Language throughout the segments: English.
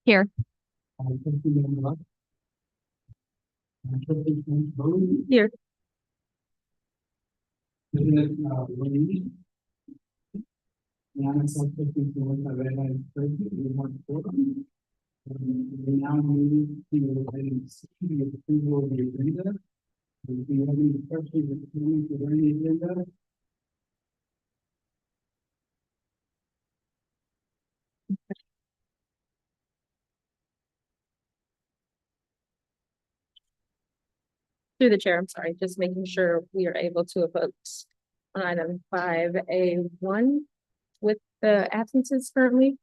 Here. Here. We now move to item C, the approval of the agenda. Do you have any questions or comments regarding the agenda? Through the chair, I'm sorry, just making sure we are able to vote on item 5A1 with the absences currently.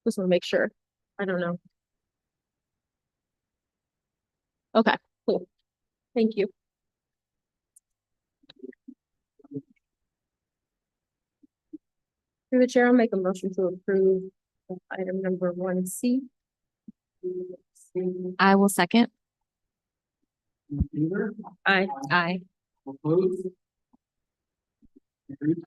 Just want to make sure. I don't know. Okay, cool. Thank you. Through the chair, I'll make a motion to approve item number 1C. I will second. In favor? Aye. Aye. Opposed? Carried.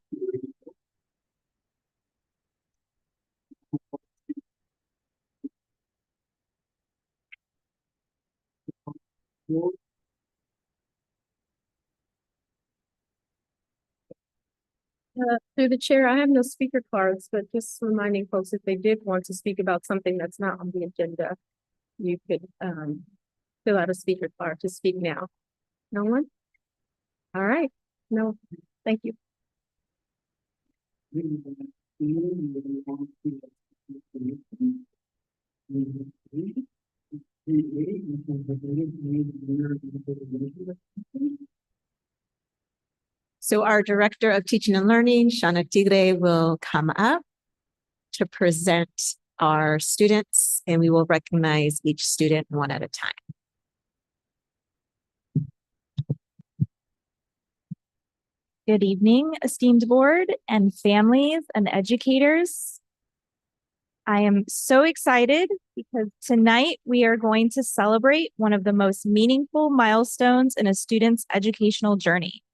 Through the chair, I have no speaker cards, but just reminding folks if they did want to speak about something that's not on the agenda, you could fill out a speaker card to speak now. No one? All right. No, thank you. So our Director of Teaching and Learning, Shana Tigre, will come up to present our students, and we will recognize each student one at a time. Good evening, esteemed board and families and educators. I am so excited because tonight we are going to celebrate one of the most meaningful milestones in a student's educational journey.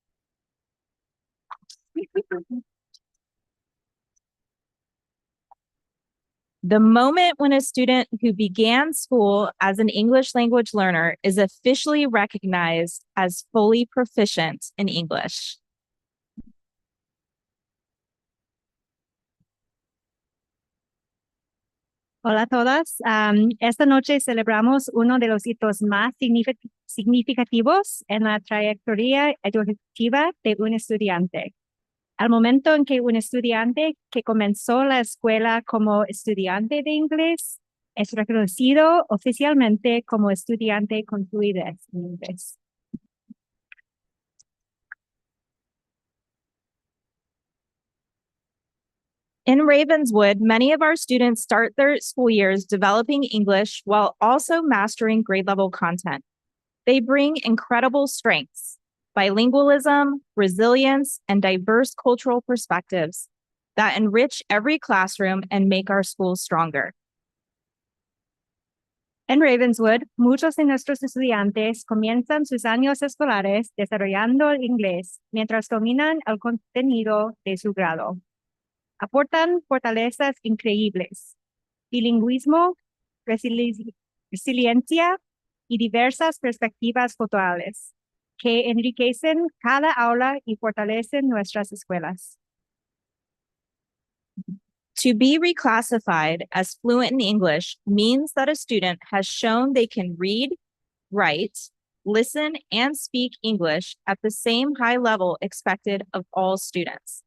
The moment when a student who began school as an English language learner is officially recognized as fully proficient in English. Hola a todas. Esta noche celebramos uno de los hitos más significativos en la trayectoria educativa de un estudiante. Al momento en que un estudiante que comenzó la escuela como estudiante de inglés es reconocido oficialmente como estudiante con fluidez en inglés. In Ravenswood, many of our students start their school years developing English while also mastering grade level content. They bring incredible strengths, bilingualism, resilience, and diverse cultural perspectives that enrich every classroom and make our schools stronger. En Ravenswood, muchos de nuestros estudiantes comienzan sus años escolares desarrollando el inglés mientras dominan el contenido de su grado. Aportan fortalezas increíbles, bilingüismo, resiliencia y diversas perspectivas culturales que enriquecen cada aula y fortalecen nuestras escuelas. To be reclassified as fluent in English means that a student has shown they can read, write, listen, and speak English at the same high level expected of all students.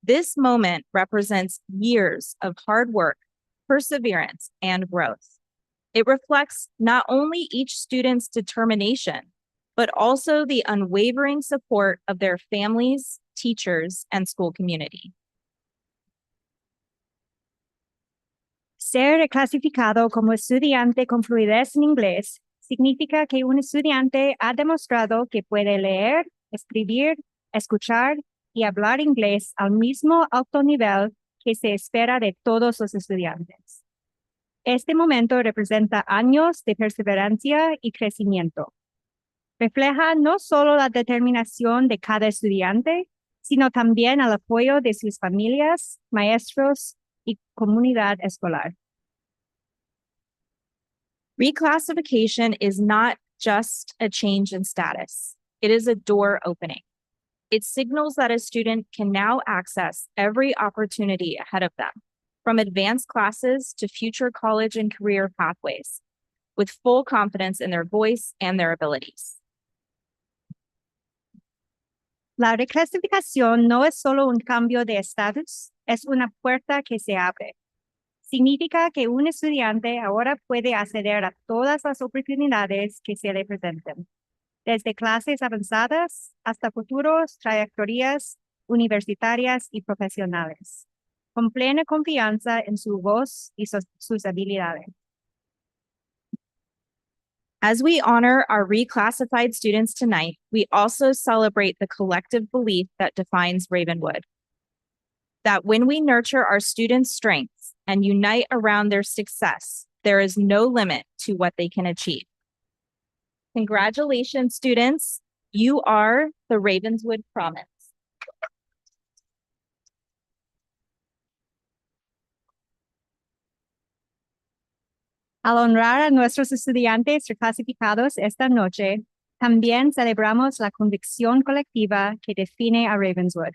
This moment represents years of hard work, perseverance, and growth. It reflects not only each student's determination, but also the unwavering support of their families, teachers, and school community. Ser reclasificado como estudiante con fluidez en inglés significa que un estudiante ha demostrado que puede leer, escribir, escuchar y hablar inglés al mismo alto nivel que se espera de todos los estudiantes. Este momento representa años de perseverancia y crecimiento. Refleja no solo la determinación de cada estudiante, sino también al apoyo de sus familias, maestros y comunidad escolar. Reclassification is not just a change in status. It is a door opening. It signals that a student can now access every opportunity ahead of them, from advanced classes to future college and career pathways, with full confidence in their voice and their abilities. La reclasificación no es solo un cambio de estatus, es una puerta que se abre. Significa que un estudiante ahora puede acceder a todas las oportunidades que se le presenten, desde clases avanzadas hasta futuros trayectorias universitarias y profesionales, con plena confianza en su voz y sus habilidades. As we honor our reclassified students tonight, we also celebrate the collective belief that defines Ravenwood. That when we nurture our students' strengths and unite around their success, there is no limit to what they can achieve. Congratulations, students. You are the Ravenswood Promise. Al honrar a nuestros estudiantes reclasificados esta noche, también celebramos la convicción colectiva que define a Ravenswood,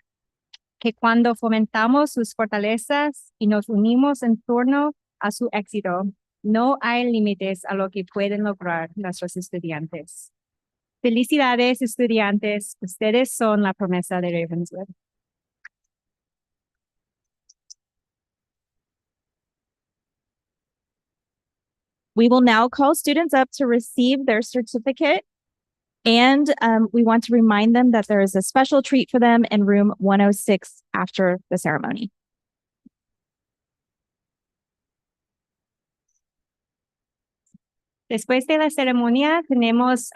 que cuando fomentamos sus fortalezas y nos unimos en torno a su éxito, no hay límites a lo que pueden lograr nuestros estudiantes. Felicidades, estudiantes. Ustedes son la promesa de Ravenswood. We will now call students up to receive their certificate. And we want to remind them that there is a special treat for them in room 106 after the ceremony. Después de la ceremonia, tenemos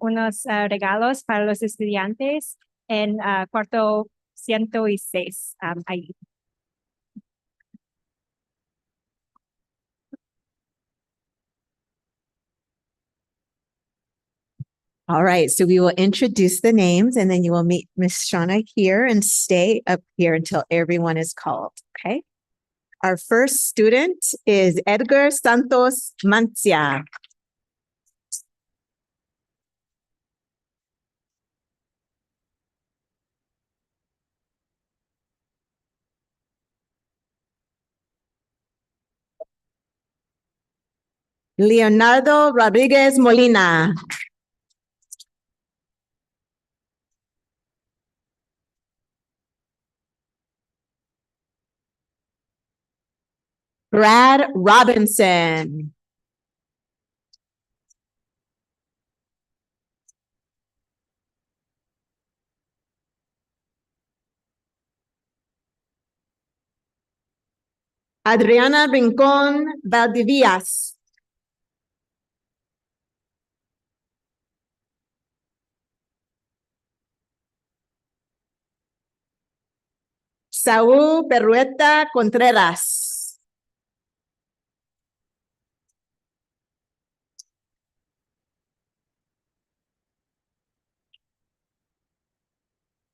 unos regalos para los estudiantes en cuarto 106 ahí. All right, so we will introduce the names and then you will meet Miss Shauna here and stay up here until everyone is called, okay? Our first student is Edgar Santos Mancia. Leonardo Rodriguez Molina. Brad Robinson. Adriana Rincon Valdivias. Saúl Berrueta Contreras.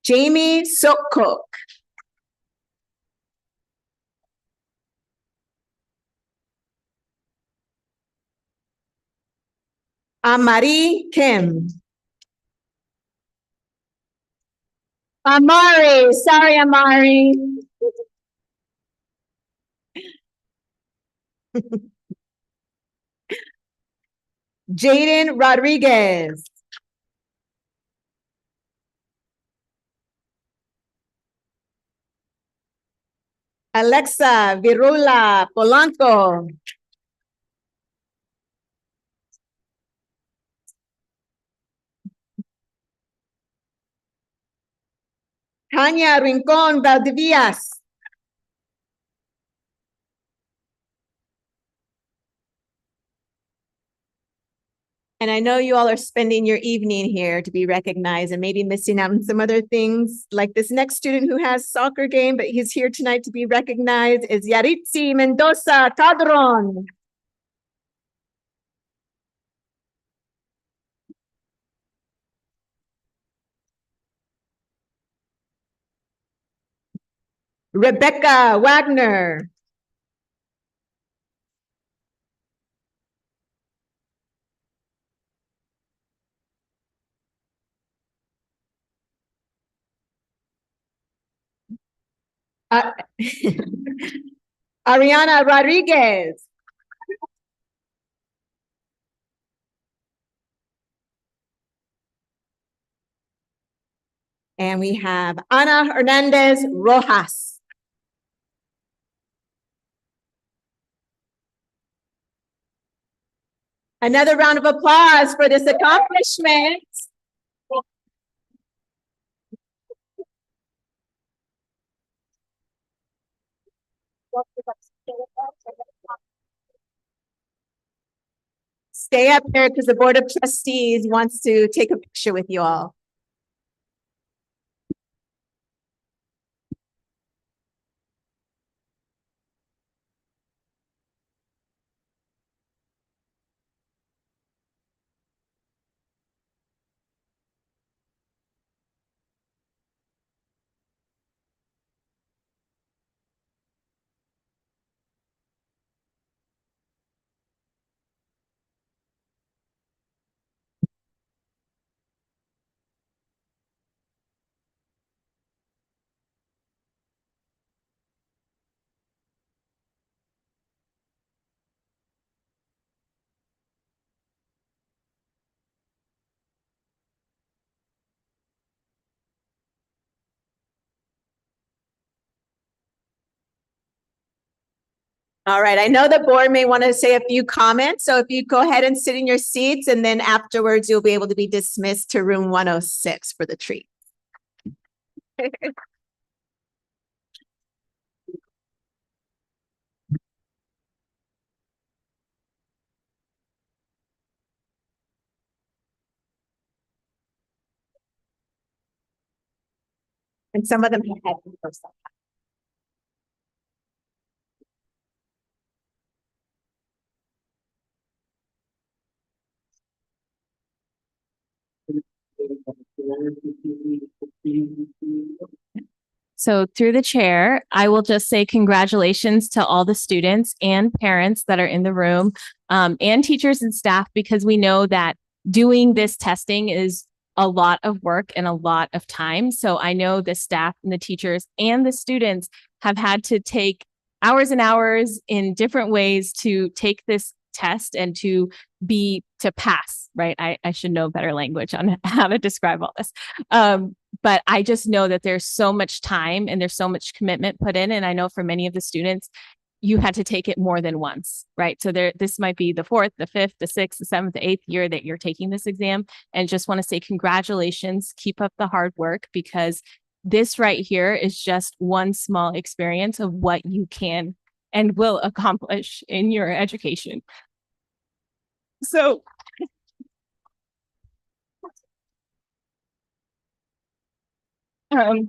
Jamie Sokok. Amari Kim. Amari, sorry, Amari. Jaden Rodriguez. Alexa Virula Polanco. Tanya Rincon Valdivias. And I know you all are spending your evening here to be recognized and maybe missing out on some other things, like this next student who has soccer game, but he's here tonight to be recognized, is Yaritzi Mendoza Cadron. Rebecca Wagner. Uh, Ariana Rodriguez. And we have Ana Hernandez Rojas. Another round of applause for this accomplishment. Stay up here because the Board of Trustees wants to take a picture with you all. All right, I know the board may want to say a few comments, so if you go ahead and sit in your seats, and then afterwards you'll be able to be dismissed to room 106 for the treat. And some of them have had them first. So through the chair, I will just say congratulations to all the students and parents that are in the room, and teachers and staff, because we know that doing this testing is a lot of work and a lot of time. So I know the staff and the teachers and the students have had to take hours and hours in different ways to take this test and to pass, right? I should know better language on how to describe all this. But I just know that there's so much time and there's so much commitment put in. And I know for many of the students, you had to take it more than once, right? So this might be the 4th, the 5th, the 6th, the 7th, the 8th year that you're taking this exam. And just want to say congratulations, keep up the hard work, because this right here is just one small experience of what you can and will accomplish in your education. So and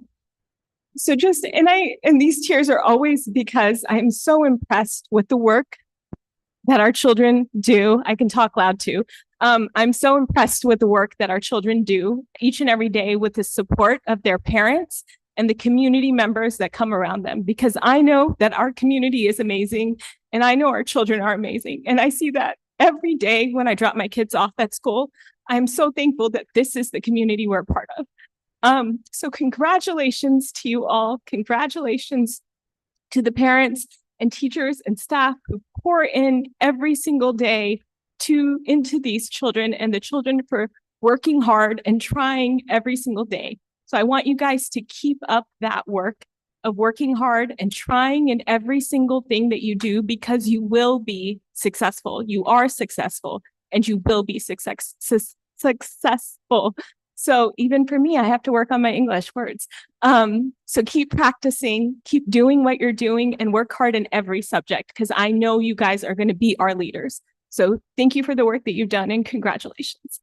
these tears are always because I'm so impressed with the work that our children do. I can talk loud too. I'm so impressed with the work that our children do each and every day with the support of their parents and the community members that come around them, because I know that our community is amazing and I know our children are amazing. And I see that every day when I drop my kids off at school. I'm so thankful that this is the community we're part of. So congratulations to you all. Congratulations to the parents and teachers and staff who pour in every single day into these children, and the children for working hard and trying every single day. So I want you guys to keep up that work of working hard and trying in every single thing that you do, because you will be successful. You are successful and you will be successful. So even for me, I have to work on my English words. So keep practicing, keep doing what you're doing, and work hard in every subject, because I know you guys are going to be our leaders. So thank you for the work that you've done, and congratulations.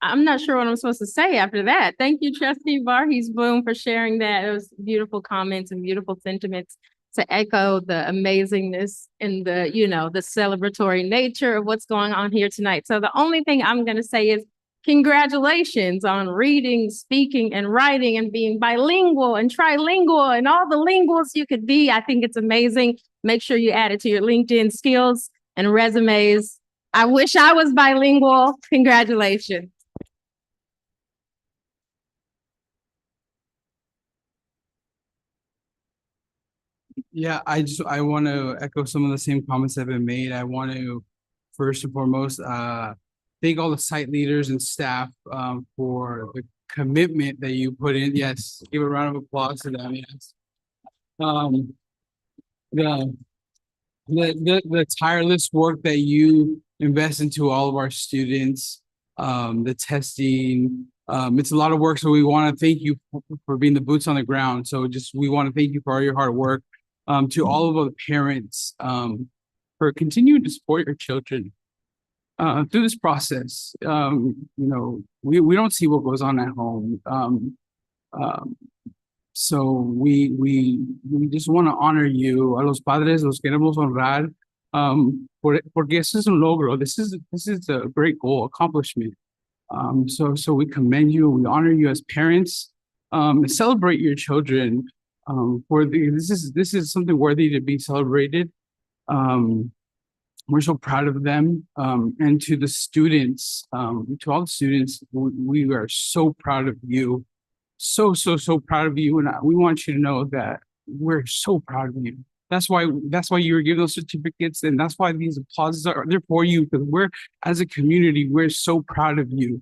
I'm not sure what I'm supposed to say after that. Thank you, Trustee Varghese Bloom, for sharing that. It was beautiful comments and beautiful sentiments. to echo the amazingness and the, the celebratory nature of what's going on here tonight. So the only thing I'm going to say is congratulations on reading, speaking, and writing and being bilingual and trilingual and all the linguals you could be. I think it's amazing. Make sure you add it to your LinkedIn skills and resumes. I wish I was bilingual. Congratulations. Yeah, I want to echo some of the same comments that have been made. I want to first and foremost thank all the site leaders and staff for the commitment that you put in. Yes, give a round of applause to them. Yes. Um, the the tireless work that you invest into all of our students, the testing. It's a lot of work, so we want to thank you for being the boots on the ground. So just we want to thank you for all your hard work. To all of the parents, for continuing to support your children through this process. We don't see what goes on at home. So we just want to honor you. A los padres los queremos honrar. Porque eso es un logro. This is a great goal, accomplishment. So we commend you. We honor you as parents. Celebrate your children. This is something worthy to be celebrated. We're so proud of them. And to the students, to all the students, we are so proud of you. So proud of you. And we want you to know that we're so proud of you. That's why you were given those certificates. And that's why these applauses are there for you, because we're, as a community, we're so proud of you.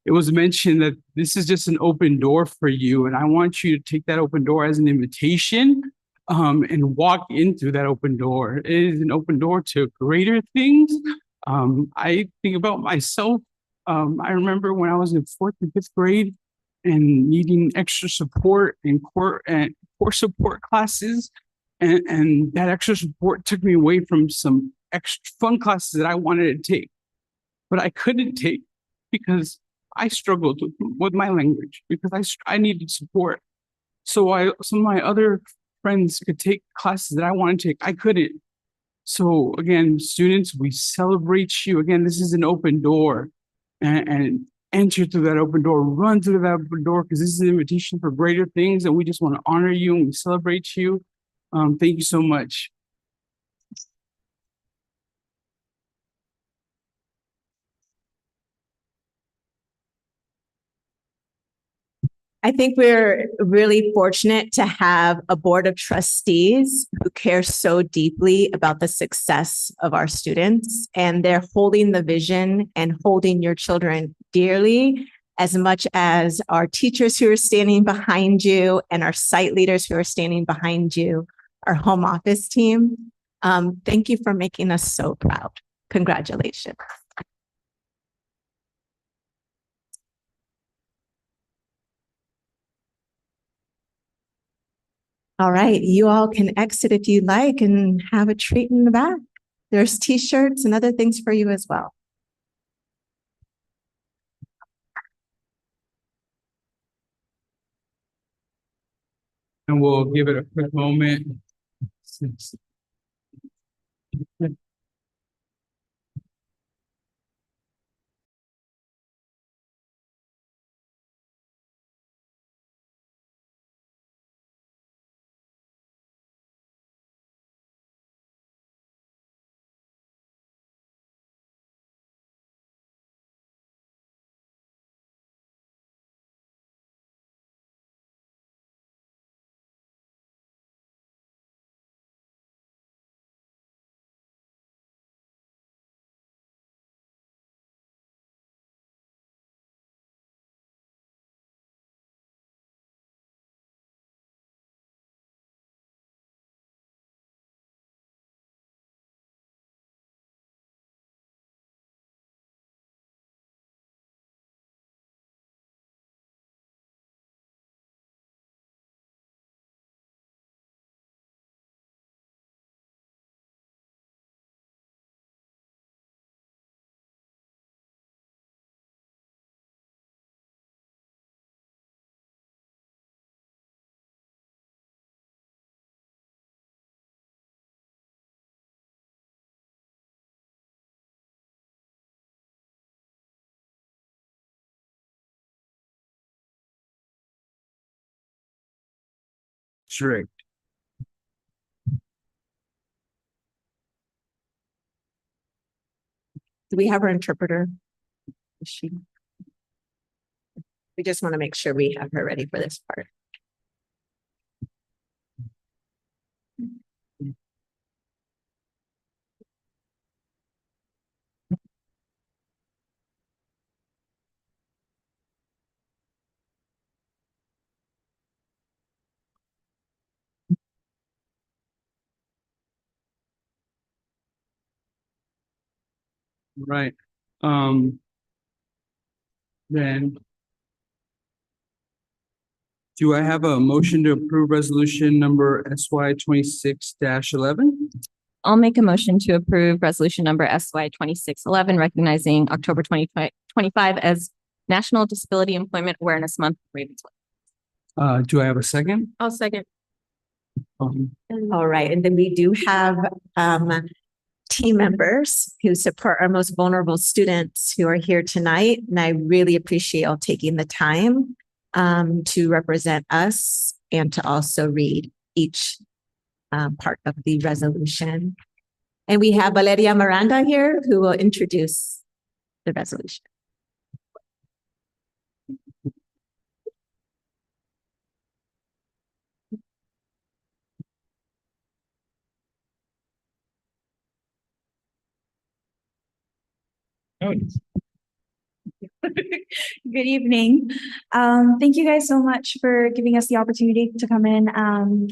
It was mentioned that this is just an open door for you. And I want you to take that open door as an invitation, and walk in through that open door. It is an open door to greater things. I think about myself. I remember when I was in 4th and 5th grade and needing extra support and core support classes. And that extra support took me away from some extra fun classes that I wanted to take, but I couldn't take because I struggled with my language, because I needed support. So some of my other friends could take classes that I wanted to take. I couldn't. So again, students, we celebrate you. Again, this is an open door, and enter through that open door, run through that open door, because this is an invitation for greater things, and we just want to honor you and we celebrate you. Thank you so much. I think we're really fortunate to have a board of trustees who care so deeply about the success of our students, and they're holding the vision and holding your children dearly, as much as our teachers who are standing behind you and our site leaders who are standing behind you, our home office team. Thank you for making us so proud. Congratulations. All right, you all can exit if you like and have a treat in the back. There's t-shirts and other things for you as well. And we'll give it a quick moment. strict. Do we have our interpreter? Is she? We just want to make sure we have her ready for this part. Right. Then do I have a motion to approve resolution number SY 26-11? I'll make a motion to approve resolution number SY 2611, recognizing October 2025 as National Disability Employment Awareness Month. Ravenswood. Do I have a second? I'll second. All right, and then we do have team members who support our most vulnerable students who are here tonight. And I really appreciate y'all taking the time to represent us and to also read each part of the resolution. And we have Valeria Miranda here who will introduce the resolution. Good evening. Thank you guys so much for giving us the opportunity to come in,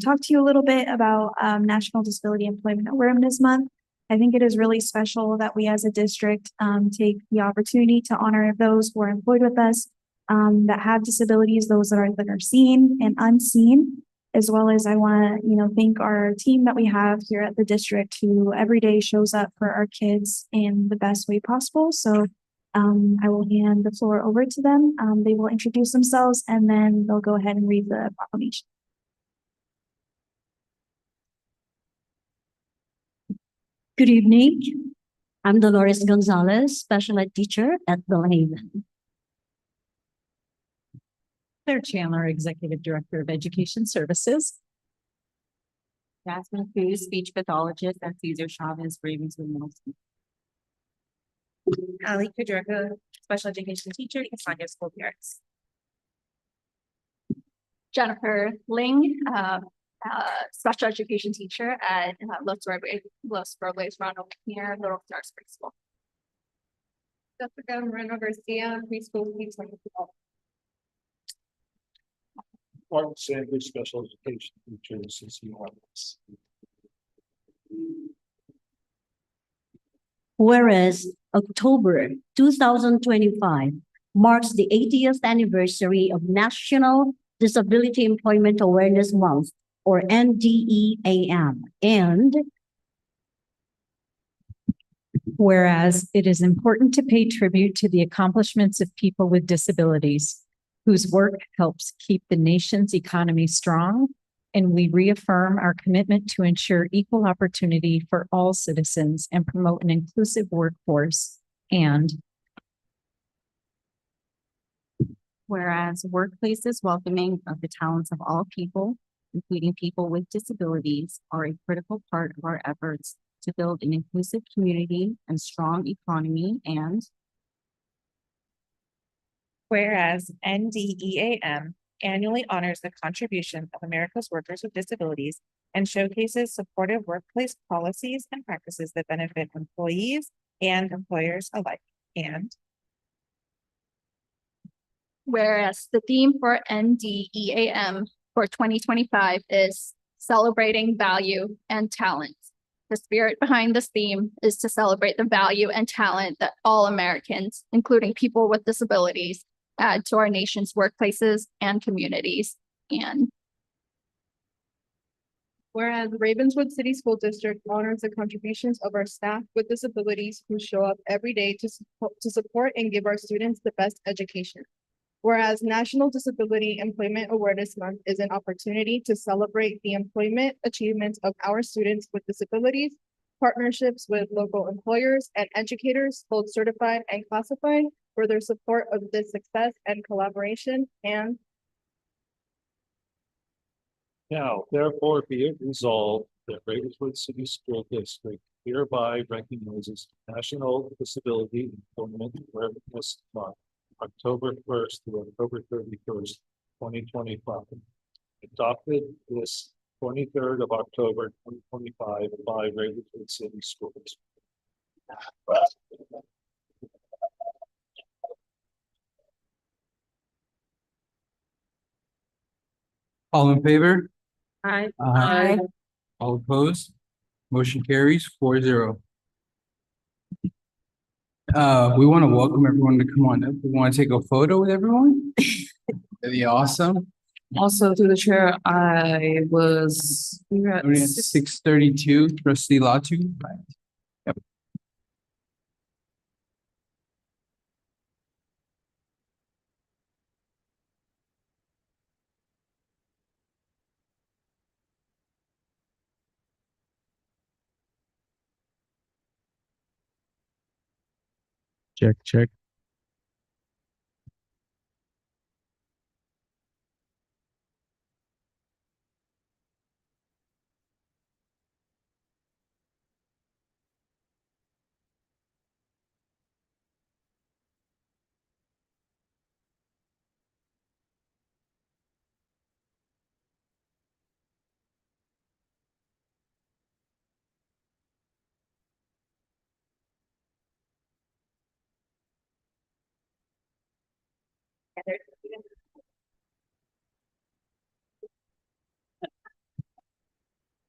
talk to you a little bit about National Disability Employment Awareness Month. I think it is really special that we as a district take the opportunity to honor those who are employed with us, that have disabilities, those that are seen and unseen, as well as I want to, thank our team that we have here at the district who every day shows up for our kids in the best way possible. So I will hand the floor over to them. They will introduce themselves and then they'll go ahead and read the proclamation. Good evening. I'm Dolores Gonzalez, special ed teacher at Belhaven. Claire Chandler, Executive Director of Education Services. Jasmine Cruz, speech pathologist at Cesar Chavez Ravenswood Middle School. Ali Kudrika, special education teacher at Sonia School Parents. Jennifer Ling, special education teacher at Los Robles Ronald near Little Stars Preschool. Jessica Moreno Garcia, preschool teacher. Mark Sanders, special education teacher, CCRS. Whereas October 2025 marks the 80th anniversary of National Disability Employment Awareness Month, or NDEAM, and Whereas it is important to pay tribute to the accomplishments of people with disabilities whose work helps keep the nation's economy strong, and we reaffirm our commitment to ensure equal opportunity for all citizens and promote an inclusive workforce. And Whereas workplaces welcoming of the talents of all people, including people with disabilities, are a critical part of our efforts to build an inclusive community and strong economy. And whereas NDEAM annually honors the contribution of America's workers with disabilities and showcases supportive workplace policies and practices that benefit employees and employers alike. And Whereas the theme for NDEAM for 2025 is celebrating value and talent. The spirit behind this theme is to celebrate the value and talent that all Americans, including people with disabilities, add to our nation's workplaces and communities. And Whereas Ravenswood City School District honors the contributions of our staff with disabilities who show up every day to support and give our students the best education. Whereas National Disability Employment Awareness Month is an opportunity to celebrate the employment achievements of our students with disabilities, partnerships with local employers and educators, both certified and classified, for their support of this success and collaboration. And Now, therefore, be it resolved that Ravenswood City School District hereby recognizes National Disability Employment Awareness Month, October 1st to October 31st, 2025. Adopted this 23rd of October, 2025 by Ravenswood City Schools. All in favor? Aye. Aye. All opposed? Motion carries 4-0. We want to welcome everyone to come on up. We want to take a photo with everyone. That'd be awesome. Also, through the chair, we were at Only at 6:32, trustee Latu. Yep. Check, check.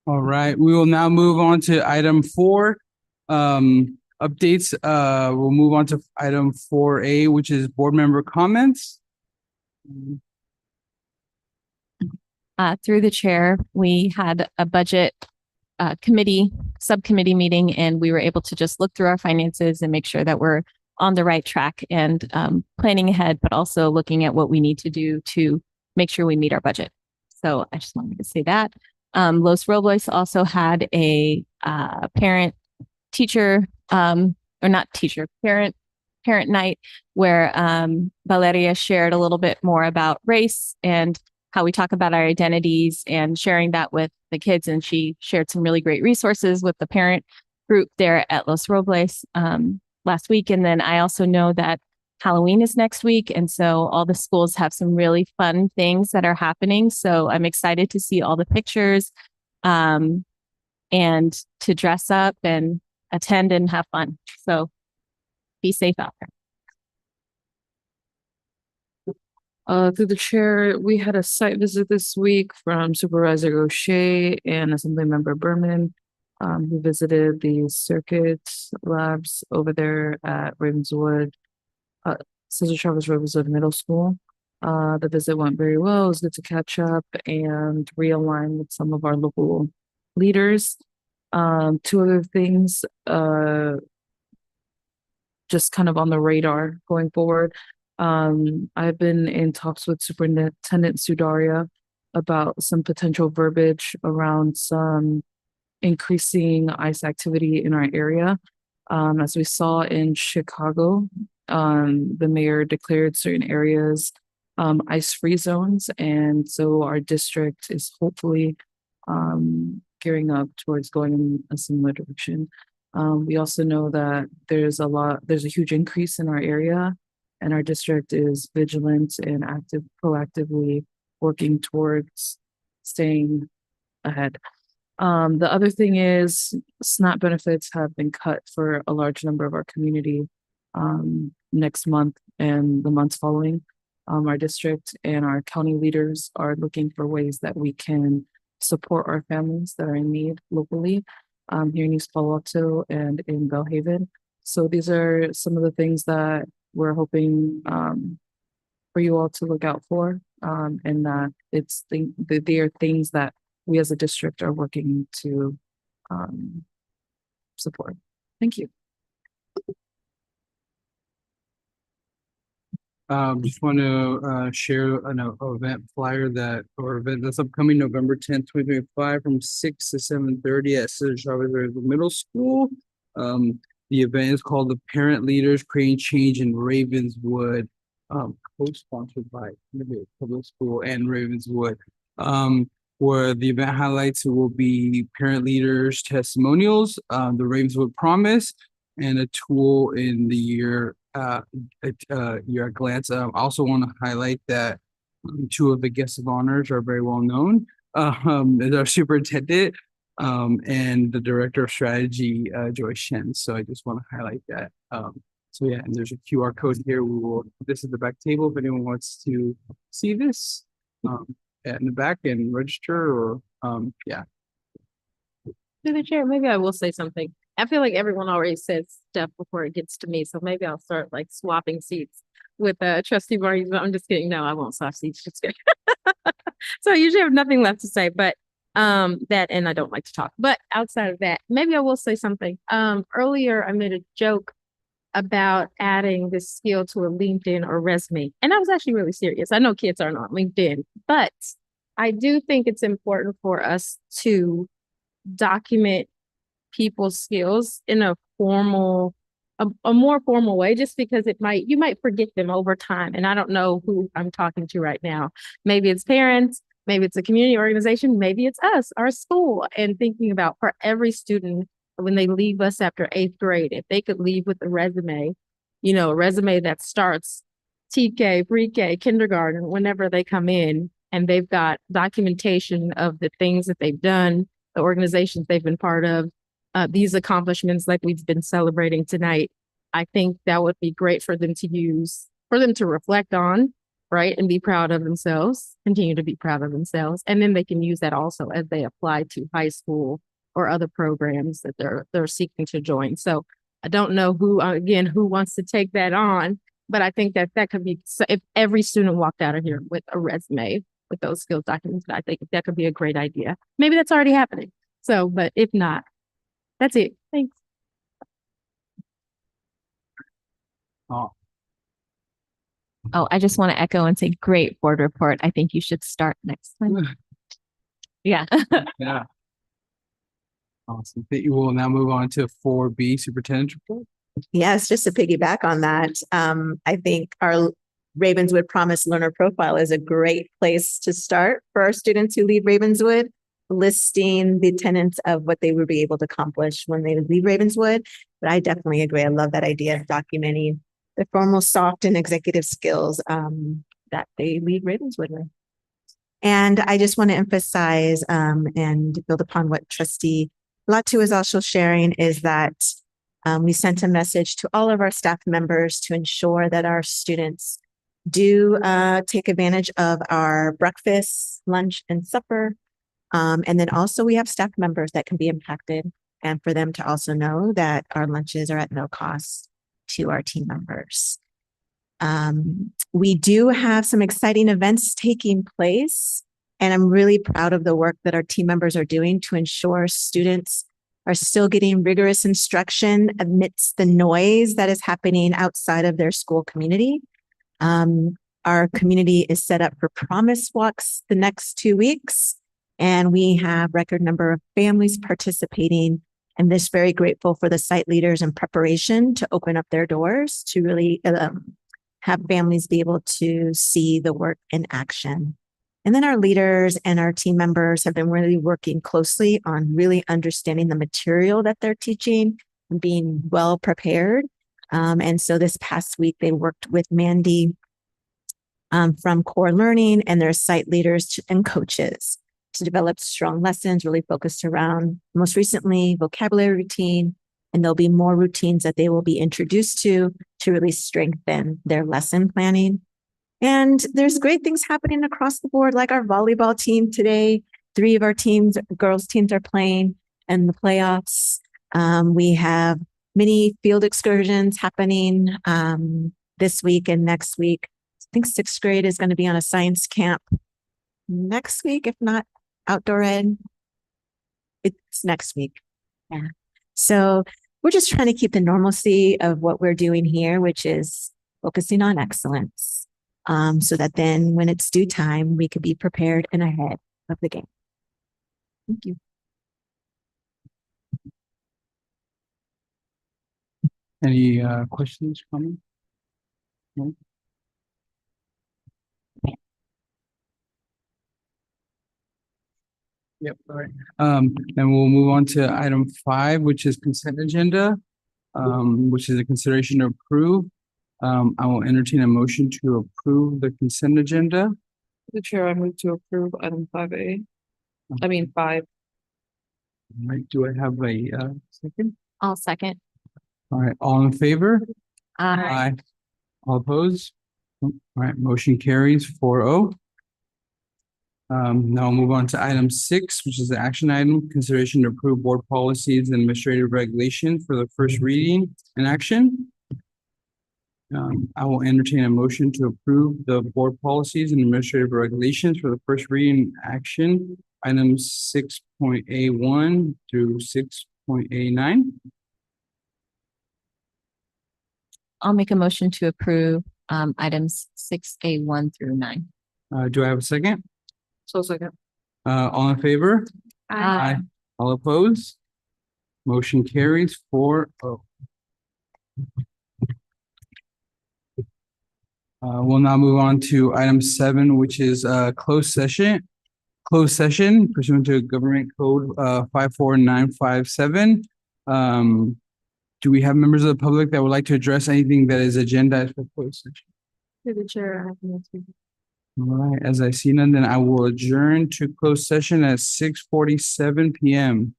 All right, we will now move on to item 4. Updates. We'll move on to item 4A, which is board member comments. Through the chair, we had a budget subcommittee meeting, and we were able to just look through our finances and make sure that we're on the right track and planning ahead, but also looking at what we need to do to make sure we meet our budget. So I just wanted to say that. Los Robles also had a parent night where Valeria shared a little bit more about race and how we talk about our identities and sharing that with the kids. And she shared some really great resources with the parent group there at Los Robles last week. And then I also know that Halloween is next week. And so all the schools have some really fun things that are happening. So I'm excited to see all the pictures and to dress up and attend and have fun. So be safe out there. Through the chair, we had a site visit this week from Supervisor O'Shea and Assemblymember Berman, who visited the circuit labs over there at Ravenswood, Cesar Chavez Ravenswood Middle School. The visit went very well. It was good to catch up and realign with some of our local leaders. 2 other things, just kind of on the radar going forward. I've been in talks with Superintendent Sudaria about some potential verbiage around some increasing ICE activity in our area. As we saw in Chicago, the mayor declared certain areas ICE-free zones, and so our district is hopefully gearing up towards going in a similar direction. We also know that there's a huge increase in our area, and our district is vigilant and proactively working towards staying ahead. The other thing is SNAP benefits have been cut for a large number of our community next month and the months following. Our district and our county leaders are looking for ways that we can support our families that are in need locally here in East Palo Alto and in Belhaven. So these are some of the things that we're hoping for you all to look out for, and that they are things that we as a district are working to support. Thank you. Just want to share an event flyer event that's upcoming November 10th, 2025 from 6 to 7:30 at Cesar Chavez Middle School. The event is called the Parent Leaders Creating Change in Co-sponsored by Public School and Ravenswood. For the event highlights, it will be parent leaders testimonials, the Ravenswood Promise, and a tool in the year at glance. I also want to highlight that two of the guests of honors are very well known. Is our superintendent and the director of strategy, Joy Shen. So I just want to highlight that. So yeah, and there's a QR code here. This is the back table if anyone wants to see this. In the back and register or yeah. Through the chair, maybe I will say something. I feel like everyone already said stuff before it gets to me, so maybe I'll start like swapping seats with trustee Vargas. I'm just kidding. No, I won't swap seats. Just kidding. So I usually have nothing left to say, but that, and I don't like to talk. But outside of that, maybe I will say something. Earlier I made a joke about adding this skill to a LinkedIn or resume, and I was actually really serious. I know kids aren't on LinkedIn, but I do think it's important for us to document people's skills in a formal, a more formal way, just because you might forget them over time. And I don't know who I'm talking to right now. Maybe it's parents, maybe it's a community organization, maybe it's us, our school, and thinking about for every student when they leave us after 8th grade, if they could leave with a resume, a resume that starts TK, pre-K, kindergarten, whenever they come in, and they've got documentation of the things that they've done, the organizations they've been part of, these accomplishments like we've been celebrating tonight. I think that would be great for them to use, for them to reflect on, right? And be proud of themselves, continue to be proud of themselves. And then they can use that also as they apply to high school or other programs that they're seeking to join. So I don't know who wants to take that on, but I think that could be, so if every student walked out of here with a resume with those skills documents, I think that could be a great idea. Maybe that's already happening. So, but if not, that's it. Thanks. Oh, Oh, I just want to echo and say great board report. I think you should start next time. Yeah. yeah. Awesome. You will now move on to 4B superintendent's report. Yes, just to piggyback on that, I think our Ravenswood Promise Learner Profile is a great place to start for our students who leave Ravenswood, listing the tenets of what they would be able to accomplish when they leave Ravenswood. But I definitely agree. I love that idea of documenting the formal, soft, and executive skills that they leave Ravenswood with. And I just want to emphasize and build upon what Trustee Latu is also sharing is that we sent a message to all of our staff members to ensure that our students do take advantage of our breakfast, lunch, and supper. And then also we have staff members that can be impacted, and for them to also know that our lunches are at no cost to our team members. We do have some exciting events taking place, and I'm really proud of the work that our team members are doing to ensure students are still getting rigorous instruction amidst the noise that is happening outside of their school community. Our community is set up for Promise Walks the next 2 weeks, and we have record number of families participating, and this very grateful for the site leaders in preparation to open up their doors to really have families be able to see the work in action. And then our leaders and our team members have been really working closely on really understanding the material that they're teaching and being well prepared. And so this past week, they worked with Mandy from Core Learning and their site leaders and coaches to develop strong lessons, really focused around, most recently, vocabulary routine. And there'll be more routines that they will be introduced to really strengthen their lesson planning. And there's great things happening across the board, like our volleyball team today. 3 of our teams, girls teams, are playing in the playoffs. We have many field excursions happening this week and next week. I think 6th grade is going to be on a science camp next week, if not outdoor ed. It's next week. Yeah. So we're just trying to keep the normalcy of what we're doing here, which is focusing on excellence. So that then when it's due time, we could be prepared and ahead of the game. Thank you. Any questions, comments? No? Yep, all right. Then we'll move on to item 5, which is consent agenda, which is a consideration to approve. I will entertain a motion to approve the consent agenda. The chair, I move to approve item 5A. I mean, 5. All right, do I have a second? I'll second. All right, all in favor? Aye. All opposed? All right, motion carries 4-0. Now we'll move on to item 6, which is the action item, consideration to approve board policies and administrative regulation for the first reading and action. I will entertain a motion to approve the board policies and administrative regulations for the first reading action, items 6.A1 through 6.A9. I'll make a motion to approve items 6A1 through 9. Do I have a second? So second. All in favor? Aye. All opposed? Motion carries 4-0. We'll now move on to item 7, which is closed session. Closed session pursuant to Government Code 54957. Do we have members of the public that would like to address anything that is agendized for closed session? Through the chair, I have no speaker. All right, as I see none, then I will adjourn to closed session at 6:47 PM.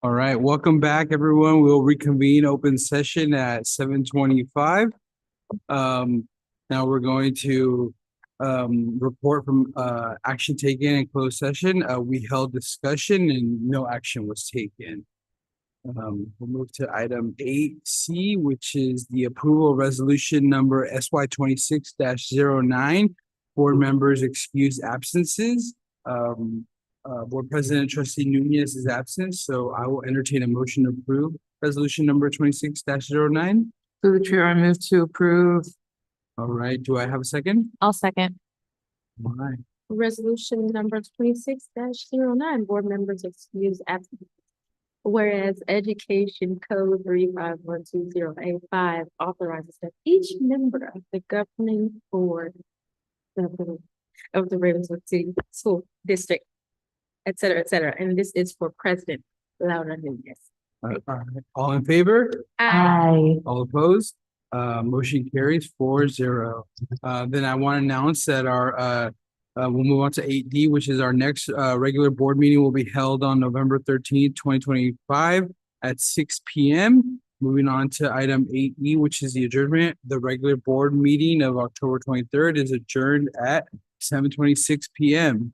All right, welcome back, everyone. We'll reconvene open session at 7:25. Now we're going to report from action taken in closed session. We held discussion and no action was taken. We'll move to item 8C, which is the approval of resolution number SY 26-09. Board members excused absences. Board President Trustee Nunez is absent, so I will entertain a motion to approve resolution number 26-09. Through the chair, I move to approve. All right, do I have a second? I'll second. All right. Resolution number 26-09, board members excuse absence. Whereas Education Code 351208-5 authorizes that each member of the governing board of the Ravenswood City School District, et cetera, and this is for President Laura Nunez. All right. All in favor? Aye. All opposed? Motion carries 4-0. Then I want to announce that we'll move on to 8D, which is our next regular board meeting will be held on November 13th, 2025 at 6 p.m. Moving on to item 8E, which is the adjournment. The regular board meeting of October 23rd is adjourned at 7:26 p.m.